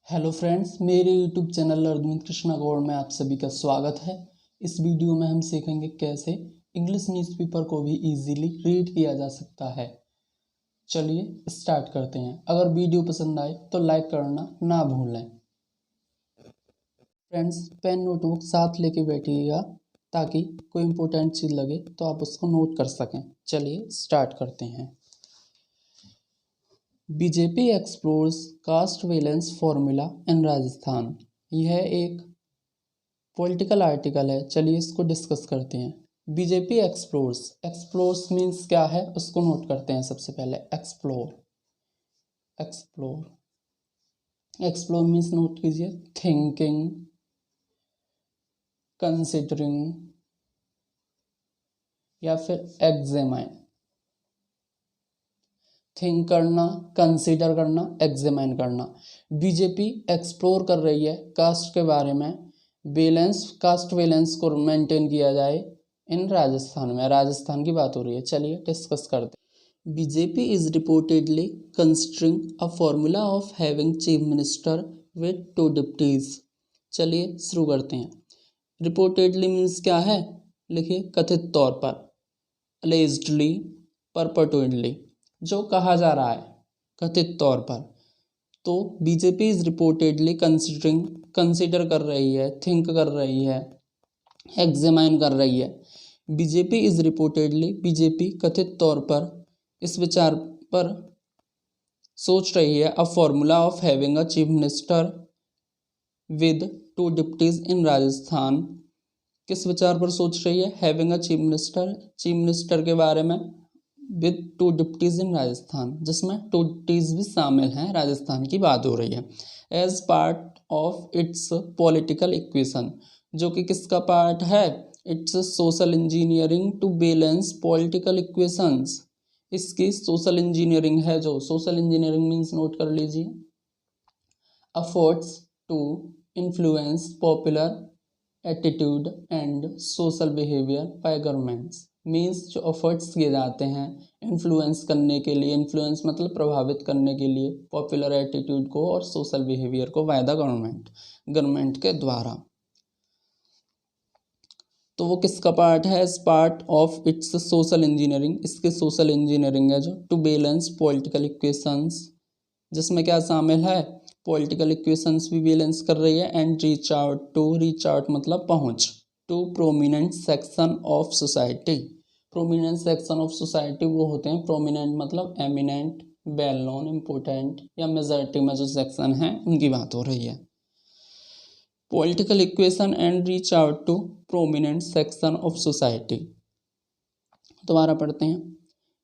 Hello friends, मेरे YouTube channel अर्धविंद Krishna Gaur में आप सभी का स्वागत है। इस वीडियो में हम सीखेंगे कैसे इंग्लिश न्यूज़पेपर को भी इजीली रीड किया जा सकता है। चलिए स्टार्ट करते हैं। अगर वीडियो पसंद आए तो लाइक करना ना भूलें। फ्रेंड्स, पेन नोटबुक साथ लेके बैठिएगा ताकि कोई इम्पोर्टेंट चीज़ लगे तो आप उसको नोट कर सकें। चलिए स्टार्ट करते हैं। BJP explores caste valence formula in Rajasthan. यह एक पॉलिटिकल आर्टिकल है। चलिए इसको डिस्कस करते हैं। बीजेपी एक्सप्लोर्स मीन्स क्या है उसको नोट करते हैं। सबसे पहले एक्सप्लोर मीन्स नोट कीजिए, थिंकिंग, कंसिडरिंग या फिर एग्जामाइन। थिंक करना, कंसीडर करना, एग्जामाइन करना। बीजेपी एक्सप्लोर कर रही है कास्ट के बारे में, कास्ट वैलेंस को मेंटेन किया जाए इन राजस्थान में। राजस्थान की बात हो रही है। चलिए डिस्कस करते हैं। BJP is reportedly considering a formula of having chief minister with 2 deputies. चलिए शुरू करते हैं। रिपोर्टेडली मीन्स क्या है, लिखिए कथित तौर पर, अलेज्डली, परपटुअली, जो कहा जा रहा है कथित तौर पर। तो बीजेपी इज रिपोर्टेडली कंसिडर कर रही है, थिंक कर रही है, एग्जामाइन कर रही है। बीजेपी इज रिपोर्टेडली, बीजेपी कथित तौर पर इस विचार पर सोच रही है, a formula of having a chief minister with 2 deputies इन राजस्थान। किस विचार पर सोच रही है? हैविंग अ चीफ मिनिस्टर के बारे में विद 2 डिप्टीज इन राजस्थान, जिसमें 2 डिप्टीज भी शामिल हैं। राजस्थान की बात हो रही है। As part of its political equation, जो कि किसका पार्ट है? It's social engineering to balance political equations. इसकी सोशल इंजीनियरिंग है। जो सोशल इंजीनियरिंग मीन्स नोट कर लीजिए, efforts to influence popular attitude and social behavior by governments। Means जो एफर्ट्स किए जाते हैं इन्फ्लुएंस करने के लिए, इन्फ्लुएंस मतलब प्रभावित करने के लिए, पॉपुलर एटीट्यूड को और सोशल बिहेवियर को बाय द गवर्नमेंट के द्वारा। तो वो किसका पार्ट है? As part of its social engineering, इसके सोशल इंजीनियरिंग है जो टू बैलेंस पॉलिटिकल इक्वेशंस, जिसमें क्या शामिल है? पॉलिटिकल इक्वेशंस भी बैलेंस कर रही है। एंड रीच आउट मतलब पहुंच, to prominent section of society. Prominent section of society वो होते हैं, प्रोमिनेंट मतलब एमिनेंट, वेल नोन, इम्पोर्टेंट या मेजॉरिटी में जो सेक्शन है उनकी बात हो रही है। Political equation and reach out to prominent section of society. दोबारा पढ़ते हैं।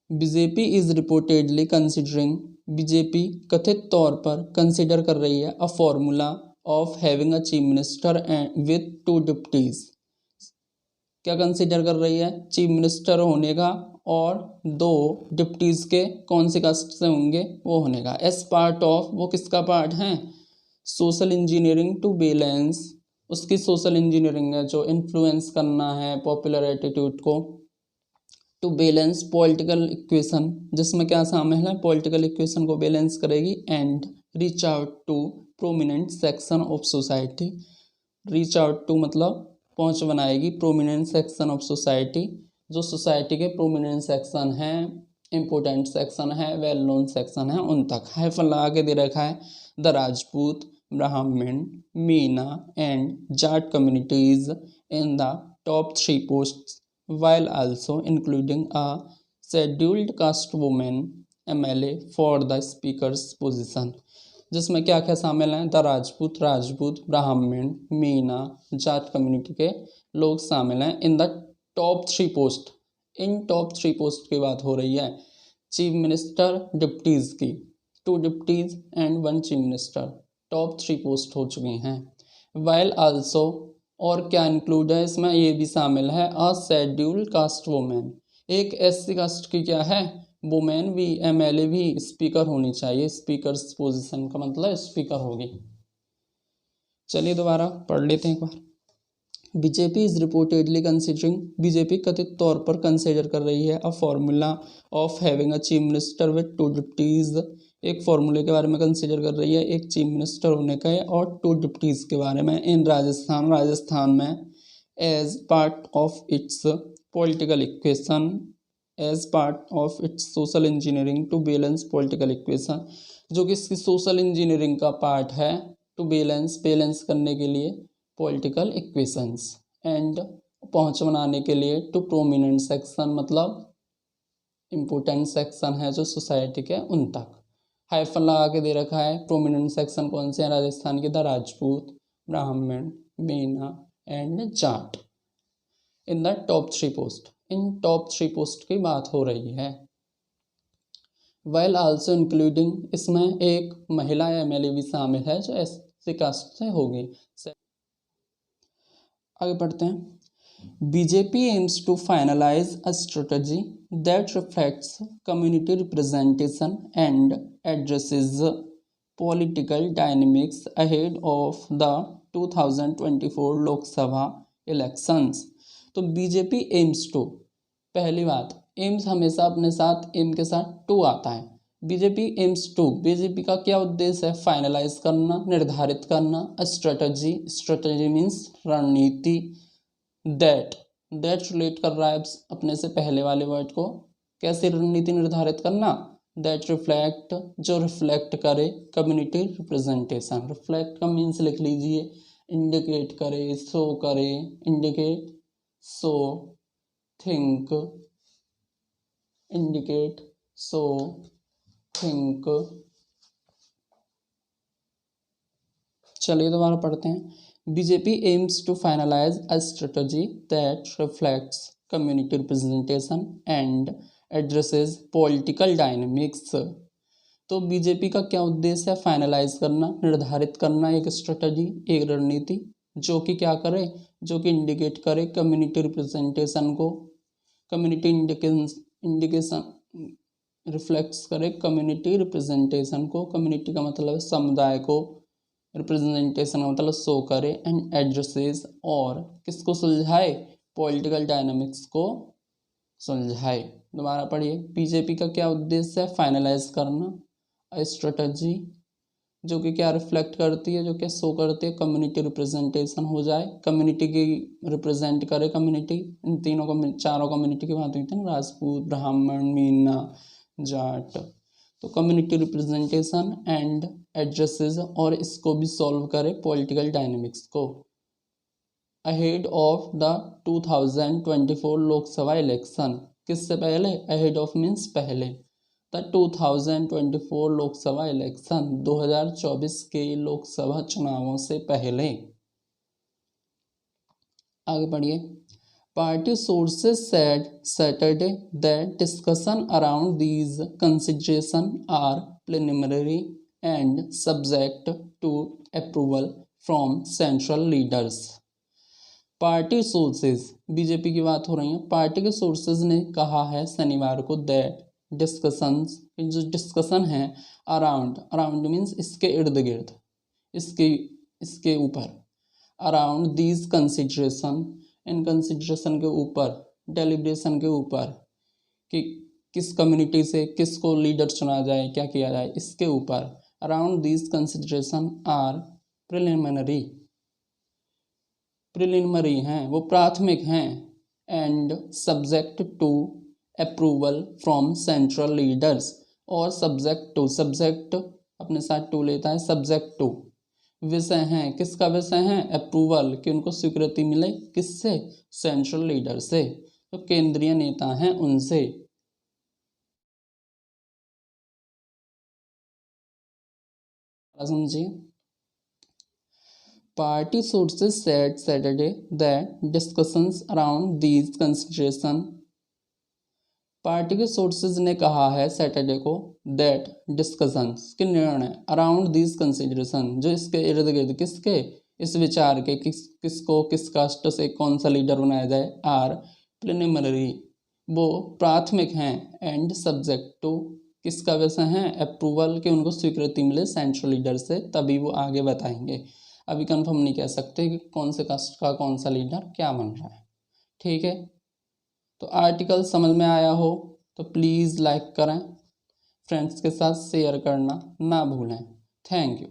BJP is reportedly considering, BJP कथित तौर पर कंसिडर कर रही है, a formula of having a chief minister with 2 deputies. क्या कंसिडर कर रही है? चीफ मिनिस्टर होने का और 2 डिप्टीज के, कौन से कास्ट से होंगे वो होने का। एस पार्ट ऑफ, वो किसका पार्ट है? सोशल इंजीनियरिंग टू बैलेंस, उसकी सोशल इंजीनियरिंग है जो इन्फ्लुएंस करना है पॉपुलर एटीट्यूड को, टू बैलेंस पॉलिटिकल इक्वेशन, जिसमें क्या शामिल है? पॉलिटिकल इक्वेशन को बैलेंस करेगी। And reach out to prominent section of society, reach out to मतलब पहुंच बनाएगी प्रोमिनेंट सेक्शन ऑफ सोसाइटी, जो सोसाइटी के प्रोमिनेंट सेक्शन हैं, इम्पोर्टेंट सेक्शन है, वेल नोन सेक्शन है, उन तक। हाइफन लगा के दे रखा है, द राजपूत, ब्राह्मण, Meena and Jat communities in the top 3 posts, while also including a scheduled caste woman MLA for the speaker's position। जिसमें क्या क्या शामिल हैं? द राजपूत, ब्राह्मण, मीना, जाट कम्युनिटी के लोग शामिल हैं। In the top 3 post, in top 3 post की बात हो रही है। चीफ मिनिस्टर, डिप्टीज की, 2 deputies and 1 chief minister, top 3 post हो चुकी हैं। while also, और क्या इंक्लूड है इसमें? ये भी शामिल है, अ शेड्यूल्ड कास्ट वुमेन, एक SC कास्ट की क्या है? वुमेन भी, MLA भी स्पीकर होनी चाहिए। स्पीकर पोजीशन का मतलब स्पीकर होगी। चलिए दोबारा पढ़ लेते हैं एक बार। BJP is reportedly considering, BJP कथित तौर पर कंसिडर कर रही है, a formula of having a chief minister with 2 deputies एक फॉर्मूले के बारे में कंसिडर कर रही है, एक चीफ मिनिस्टर होने का है और 2 डिप्टीज के बारे में इन राजस्थान में as part of its political equation, as part of its social engineering to balance political equation, जो कि इसकी सोशल इंजीनियरिंग का पार्ट है, टू बैलेंस करने के लिए पॉलिटिकल इक्वेशंस, एंड पहुंच बनाने के लिए टू प्रोमिनेंट सेक्शन, मतलब इम्पोर्टेंट सेक्शन है जो सोसाइटी के उन तक। हाइफन लगा के दे रखा है। प्रोमिनेंट सेक्शन कौन से हैं राजस्थान के? द राजपूत, ब्राह्मण, Meena and Jat in the top 3 post. In top 3 post की बात हो रही है। वेल आल्सो इंक्लूडिंग, इसमें एक महिला एमएलए भी शामिल है जो एससी कास्ट से होगी। आगे बढ़ते हैं। BJP aims to finalize a strategy that reflects community representation and addresses political dynamics ahead of the 2024 Lok Sabha elections। तो BJP aims to, पहली बात, एम्स हमेशा अपने साथ एम के साथ टू आता है। बीजेपी एम्स टू, बीजेपी का क्या उद्देश्य है? फाइनलाइज करना, निर्धारित करना। स्ट्रेटजी मीन्स रणनीति। दैट रिलेट कर रहा है अपने से पहले वाले वर्ड को। कैसे रणनीति निर्धारित करना? दैट रिफ्लेक्ट, जो रिफ्लेक्ट करे कम्युनिटी रिप्रेजेंटेशन। रिफ्लेक्ट का मीन्स लिख लीजिए, इंडिकेट करे, शो करे, indicate, show, think, indicate, show, think. चलिए दोबारा पढ़ते हैं। BJP aims to finalize a strategy that reflects community representation and addresses political dynamics। तो बीजेपी का क्या उद्देश्य है? फाइनलाइज करना, निर्धारित करना एक स्ट्रेटजी, एक रणनीति जो कि क्या करे? जो कि इंडिकेट करे कम्युनिटी रिप्रेजेंटेशन को, कम्युनिटी इंडिकेशन रिफ्लेक्ट्स करे कम्युनिटी रिप्रेजेंटेशन को। कम्युनिटी का मतलब समुदाय को, रिप्रेजेंटेशन का मतलब शो करे, एंड एड्रेसेस, और किसको सुलझाए? पॉलिटिकल डायनामिक्स को सुलझाए। दोबारा पढ़िए। बीजेपी का क्या उद्देश्य है? फाइनलाइज करना स्ट्रेटजी जो कि क्या रिफ्लेक्ट करती है, जो कि शो करती है कम्युनिटी रिप्रेजेंटेशन हो जाए, कम्युनिटी की रिप्रेजेंट करे कम्युनिटी। इन तीनों को, चारों कम्युनिटी की बात हुई थी ना, राजपूत, ब्राह्मण, मीना, जाट। तो कम्युनिटी रिप्रेजेंटेशन एंड एड्रेसेस, और इसको भी सॉल्व करे पॉलिटिकल डायनेमिक्स को ahead of the 2024 Lok Sabha election. किससे पहले? अहेड ऑफ मीन्स पहले। द 2024 लोकसभा इलेक्शन, 2024 के लोकसभा चुनावों से पहले। आगे बढ़िए। Party sources said Saturday that discussion around these considerations are preliminary and subject to approval from central leaders। Party sources, BJP की बात हो रही है। पार्टी के सोर्सेज ने कहा है शनिवार को दैट डिस्कशंस, जो डिस्कशन है अराउंड मीन्स इसके इर्द गिर्द, इसके ऊपर, around these consideration, in consideration के ऊपर, डेलिब्रेशन के ऊपर, कि किस कम्युनिटी से किसको लीडर चुना जाए, क्या किया जाए, इसके ऊपर। Around these consideration are preliminary हैं, वो प्राथमिक हैं, and subject to approval from central leaders, और सब्जेक्ट अपने साथ टू लेता है, सब्जेक्ट टू विषय हैं, किसका विषय है? अप्रूवल, कि उनको स्वीकृति मिले, किससे? सेंट्रल लीडर से, तो केंद्रीय नेता हैं उनसे। समझिए। Party sources said Saturday that discussions around these consideration, party के सोर्सेज ने कहा है सैटरडे को दैट डिस्कशंस, के निर्णय, अराउंड दीज कंसिडरेशन, जो इसके इर्द गिर्द, किसके? इस विचार के, किसको, किस कास्ट से कौन सा लीडर बनाया जाए, आर प्रिलिमिनरी, वो प्राथमिक हैं, एंड सब्जेक्ट टू, किसका विषय है? अप्रूवल, के उनको स्वीकृति मिले सेंट्रल लीडर से, तभी वो आगे बताएंगे। अभी कंफर्म नहीं कह सकते कि कौन से कास्ट का कौन सा लीडर क्या बन रहा है। ठीक है, तो आर्टिकल समझ में आया हो तो प्लीज़ लाइक करें, फ्रेंड्स के साथ शेयर करना ना भूलें। Thank you.